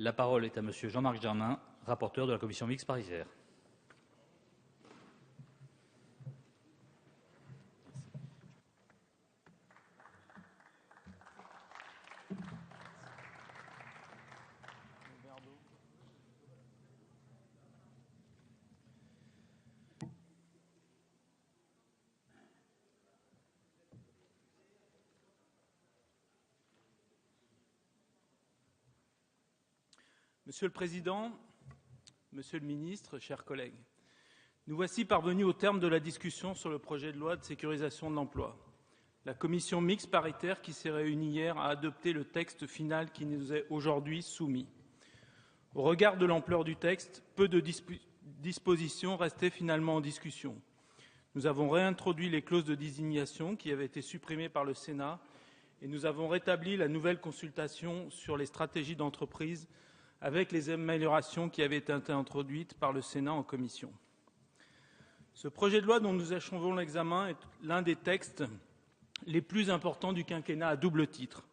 La parole est à Monsieur Jean-Marc Germain, rapporteur de la commission mixte paritaire. Monsieur le Président, Monsieur le Ministre, chers collègues, nous voici parvenus au terme de la discussion sur le projet de loi de sécurisation de l'emploi. La commission mixte paritaire qui s'est réunie hier a adopté le texte final qui nous est aujourd'hui soumis. Au regard de l'ampleur du texte, peu de dispositions restaient finalement en discussion. Nous avons réintroduit les clauses de désignation qui avaient été supprimées par le Sénat et nous avons rétabli la nouvelle consultation sur les stratégies d'entreprise avec les améliorations qui avaient été introduites par le Sénat en commission. Ce projet de loi dont nous achevons l'examen est l'un des textes les plus importants du quinquennat à double titre.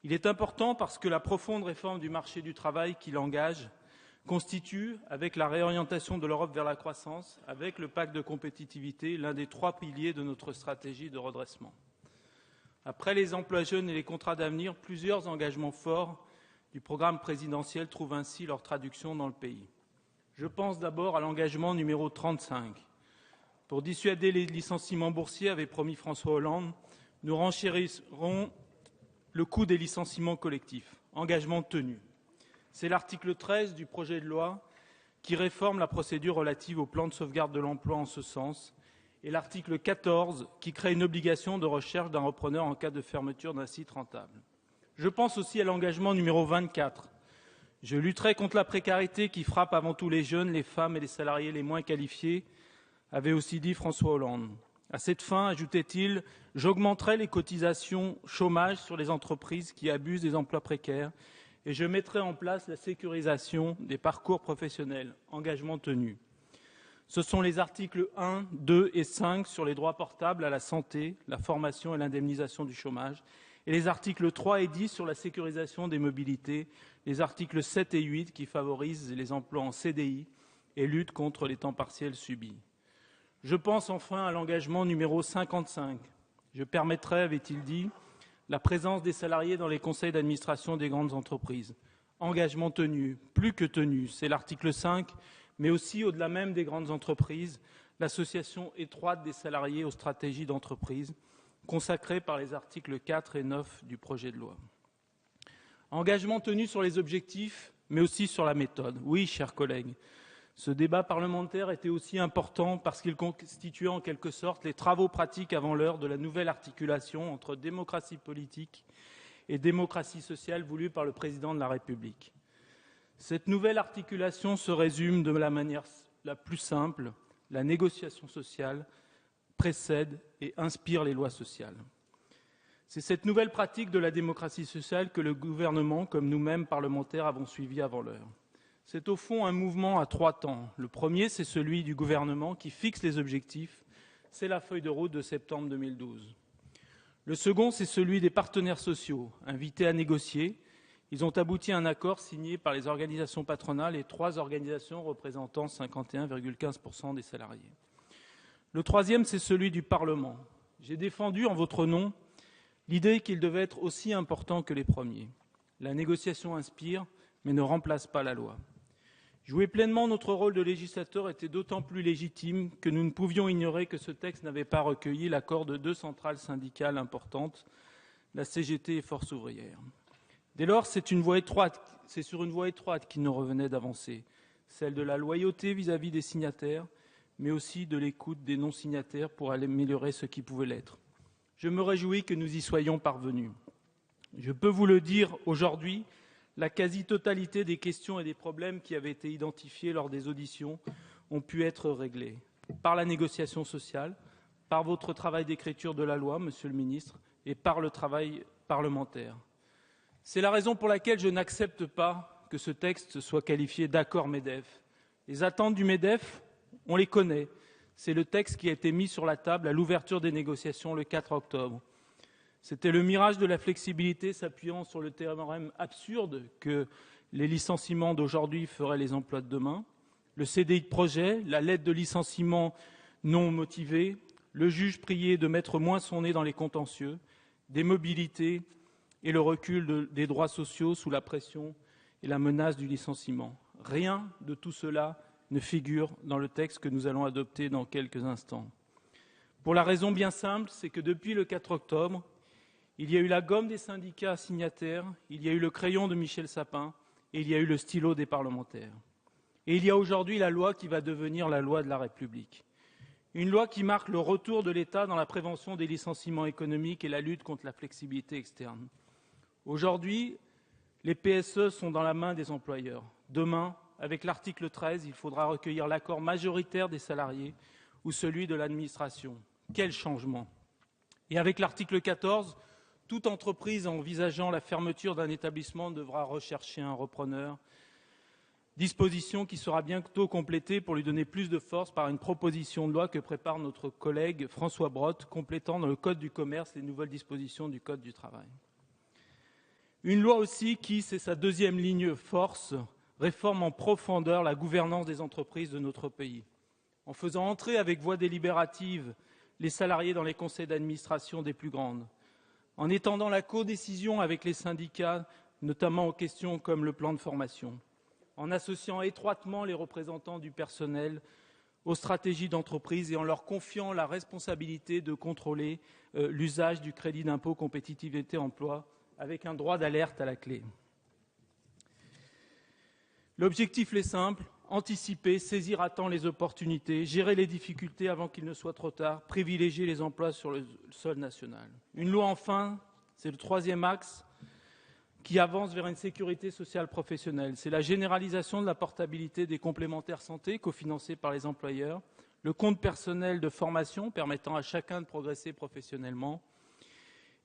Il est important parce que la profonde réforme du marché du travail qu'il engage constitue, avec la réorientation de l'Europe vers la croissance, avec le pacte de compétitivité, l'un des 3 piliers de notre stratégie de redressement. Après les emplois jeunes et les contrats d'avenir, plusieurs engagements forts du programme présidentiel trouvent ainsi leur traduction dans le pays. Je pense d'abord à l'engagement numéro 35. Pour dissuader les licenciements boursiers, avait promis François Hollande, nous renchérirons le coût des licenciements collectifs. Engagement tenu. C'est l'article 13 du projet de loi qui réforme la procédure relative au plan de sauvegarde de l'emploi en ce sens, et l'article 14 qui crée une obligation de recherche d'un repreneur en cas de fermeture d'un site rentable. Je pense aussi à l'engagement numéro 24. Je lutterai contre la précarité qui frappe avant tout les jeunes, les femmes et les salariés les moins qualifiés, avait aussi dit François Hollande. À cette fin, ajoutait-il, j'augmenterai les cotisations chômage sur les entreprises qui abusent des emplois précaires et je mettrai en place la sécurisation des parcours professionnels. Engagement tenu. Ce sont les articles 1, 2 et 5 sur les droits portables à la santé, la formation et l'indemnisation du chômage, et les articles 3 et 10 sur la sécurisation des mobilités, les articles 7 et 8 qui favorisent les emplois en CDI et luttent contre les temps partiels subis. Je pense enfin à l'engagement numéro 55. Je permettrai, avait-il dit, la présence des salariés dans les conseils d'administration des grandes entreprises. Engagement tenu, plus que tenu, c'est l'article 5, mais aussi, au-delà même des grandes entreprises, l'association étroite des salariés aux stratégies d'entreprise, consacrée par les articles 4 et 9 du projet de loi. Engagement tenu sur les objectifs, mais aussi sur la méthode. Oui, chers collègues, ce débat parlementaire était aussi important parce qu'il constituait en quelque sorte les travaux pratiques avant l'heure de la nouvelle articulation entre démocratie politique et démocratie sociale voulue par le président de la République. Cette nouvelle articulation se résume de la manière la plus simple, la négociation sociale précède et inspire les lois sociales. C'est cette nouvelle pratique de la démocratie sociale que le gouvernement, comme nous-mêmes parlementaires, avons suivi avant l'heure. C'est au fond un mouvement à 3 temps. Le premier, c'est celui du gouvernement qui fixe les objectifs. C'est la feuille de route de septembre 2012. Le second, c'est celui des partenaires sociaux, invités à négocier. Ils ont abouti à un accord signé par les organisations patronales et 3 organisations représentant 51,15% des salariés. Le troisième, c'est celui du Parlement. J'ai défendu en votre nom l'idée qu'il devait être aussi important que les premiers. La négociation inspire, mais ne remplace pas la loi. Jouer pleinement notre rôle de législateur était d'autant plus légitime que nous ne pouvions ignorer que ce texte n'avait pas recueilli l'accord de 2 centrales syndicales importantes, la CGT et Force ouvrière. Dès lors, c'est sur une voie étroite qu'il nous revenait d'avancer, celle de la loyauté vis-à-vis des signataires, mais aussi de l'écoute des non-signataires pour améliorer ce qui pouvait l'être. Je me réjouis que nous y soyons parvenus. Je peux vous le dire aujourd'hui, la quasi-totalité des questions et des problèmes qui avaient été identifiés lors des auditions ont pu être réglés par la négociation sociale, par votre travail d'écriture de la loi, Monsieur le Ministre, et par le travail parlementaire. C'est la raison pour laquelle je n'accepte pas que ce texte soit qualifié d'accord MEDEF. Les attentes du MEDEF, on les connaît. C'est le texte qui a été mis sur la table à l'ouverture des négociations le 4 octobre. C'était le mirage de la flexibilité s'appuyant sur le théorème absurde que les licenciements d'aujourd'hui feraient les emplois de demain, le CDI de projet, la lettre de licenciement non motivée, le juge prié de mettre moins son nez dans les contentieux, des mobilités et le recul des droits sociaux sous la pression et la menace du licenciement. Rien de tout cela ne figure dans le texte que nous allons adopter dans quelques instants. Pour la raison bien simple, c'est que depuis le 4 octobre, il y a eu la gomme des syndicats signataires, il y a eu le crayon de Michel Sapin et il y a eu le stylo des parlementaires. Et il y a aujourd'hui la loi qui va devenir la loi de la République. Une loi qui marque le retour de l'État dans la prévention des licenciements économiques et la lutte contre la flexibilité externe. Aujourd'hui, les PSE sont dans la main des employeurs. Demain, avec l'article 13, il faudra recueillir l'accord majoritaire des salariés ou celui de l'administration. Quel changement! Et avec l'article 14, toute entreprise envisageant la fermeture d'un établissement devra rechercher un repreneur. Disposition qui sera bientôt complétée pour lui donner plus de force par une proposition de loi que prépare notre collègue François Brottes, complétant dans le Code du commerce les nouvelles dispositions du Code du travail. Une loi aussi qui, c'est sa deuxième ligne force, réforme en profondeur la gouvernance des entreprises de notre pays, en faisant entrer avec voix délibérative les salariés dans les conseils d'administration des plus grandes, en étendant la codécision avec les syndicats, notamment aux questions comme le plan de formation, en associant étroitement les représentants du personnel aux stratégies d'entreprise et en leur confiant la responsabilité de contrôler l'usage du crédit d'impôt compétitivité emploi avec un droit d'alerte à la clé. L'objectif est simple, anticiper, saisir à temps les opportunités, gérer les difficultés avant qu'il ne soit trop tard, privilégier les emplois sur le sol national. Une loi enfin, c'est le troisième axe, qui avance vers une sécurité sociale professionnelle. C'est la généralisation de la portabilité des complémentaires santé cofinancés par les employeurs, le compte personnel de formation permettant à chacun de progresser professionnellement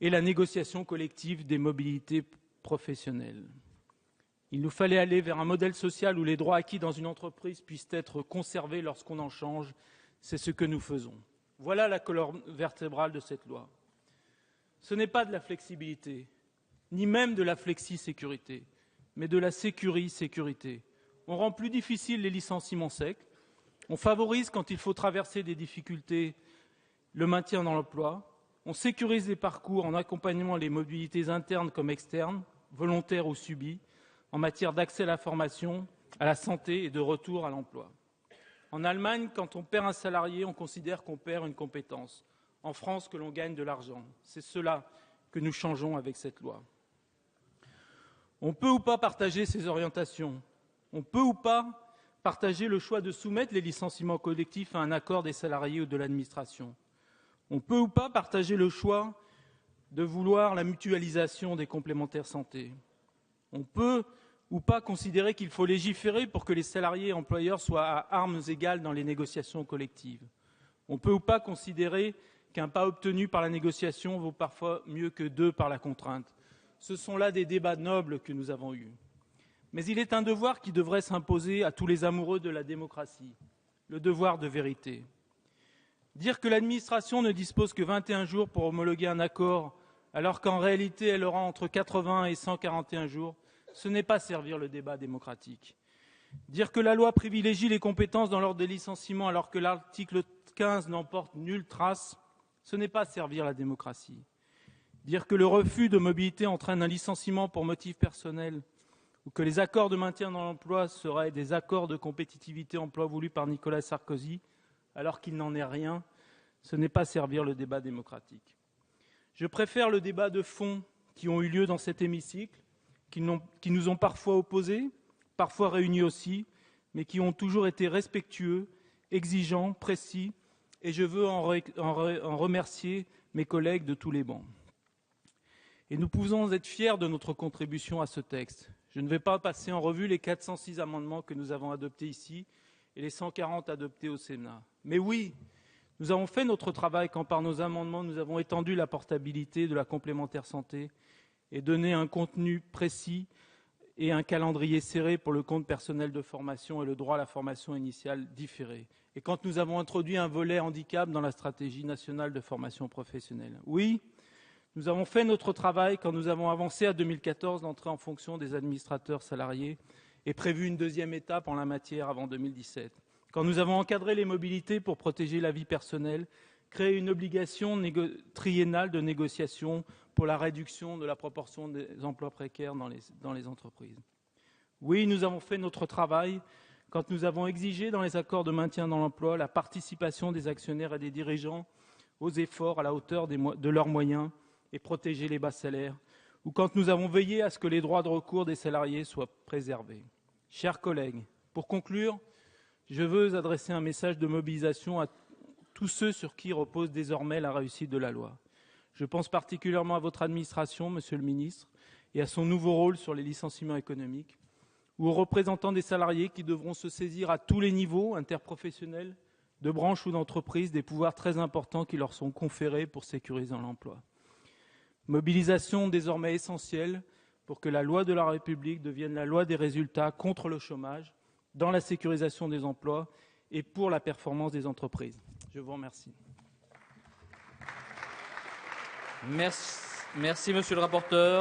et la négociation collective des mobilités professionnelles. Il nous fallait aller vers un modèle social où les droits acquis dans une entreprise puissent être conservés lorsqu'on en change. C'est ce que nous faisons. Voilà la colonne vertébrale de cette loi. Ce n'est pas de la flexibilité, ni même de la flexi-sécurité, mais de la sécurité. On rend plus difficile les licenciements secs, on favorise, quand il faut traverser des difficultés, le maintien dans l'emploi, on sécurise les parcours en accompagnant les mobilités internes comme externes, volontaires ou subies, en matière d'accès à la formation, à la santé et de retour à l'emploi. En Allemagne, quand on perd un salarié, on considère qu'on perd une compétence. En France, que l'on gagne de l'argent. C'est cela que nous changeons avec cette loi. On peut ou pas partager ces orientations. On peut ou pas partager le choix de soumettre les licenciements collectifs à un accord des salariés ou de l'administration. On peut ou pas partager le choix de vouloir la mutualisation des complémentaires santé. On peut ou pas considérer qu'il faut légiférer pour que les salariés et employeurs soient à armes égales dans les négociations collectives. On peut ou pas considérer qu'un pas obtenu par la négociation vaut parfois mieux que deux par la contrainte. Ce sont là des débats nobles que nous avons eus. Mais il est un devoir qui devrait s'imposer à tous les amoureux de la démocratie, le devoir de vérité. Dire que l'administration ne dispose que 21 jours pour homologuer un accord, alors qu'en réalité elle aura entre 80 et 141 jours, ce n'est pas servir le débat démocratique. Dire que la loi privilégie les compétences dans l'ordre des licenciements alors que l'article 15 n'en porte nulle trace, ce n'est pas servir la démocratie. Dire que le refus de mobilité entraîne un licenciement pour motif personnel ou que les accords de maintien dans l'emploi seraient des accords de compétitivité emploi voulus par Nicolas Sarkozy, alors qu'il n'en est rien, ce n'est pas servir le débat démocratique. Je préfère le débat de fond qui ont eu lieu dans cet hémicycle, qui nous ont parfois opposés, parfois réunis aussi, mais qui ont toujours été respectueux, exigeants, précis, et je veux en remercier mes collègues de tous les bancs. Et nous pouvons être fiers de notre contribution à ce texte. Je ne vais pas passer en revue les 406 amendements que nous avons adoptés ici et les 140 adoptés au Sénat. Mais oui, nous avons fait notre travail quand par nos amendements nous avons étendu la portabilité de la complémentaire santé et donné un contenu précis et un calendrier serré pour le compte personnel de formation et le droit à la formation initiale différée. Et quand nous avons introduit un volet handicap dans la stratégie nationale de formation professionnelle. Oui, Nous avons fait notre travail quand nous avons avancé à 2014 l'entrée en fonction des administrateurs salariés et prévu une deuxième étape en la matière avant 2017. Quand nous avons encadré les mobilités pour protéger la vie personnelle, créé une obligation triennale de négociation pour la réduction de la proportion des emplois précaires dans les entreprises. Oui, nous avons fait notre travail quand nous avons exigé dans les accords de maintien dans l'emploi la participation des actionnaires et des dirigeants aux efforts à la hauteur de leurs moyens et protéger les bas salaires, ou quand nous avons veillé à ce que les droits de recours des salariés soient préservés. Chers collègues, pour conclure, je veux adresser un message de mobilisation à tous ceux sur qui repose désormais la réussite de la loi. Je pense particulièrement à votre administration, Monsieur le ministre, et à son nouveau rôle sur les licenciements économiques, ou aux représentants des salariés qui devront se saisir à tous les niveaux, interprofessionnels, de branches ou d'entreprises, des pouvoirs très importants qui leur sont conférés pour sécuriser l'emploi. Mobilisation désormais essentielle pour que la loi de la République devienne la loi des résultats contre le chômage, dans la sécurisation des emplois et pour la performance des entreprises. Je vous remercie. Merci, monsieur le rapporteur.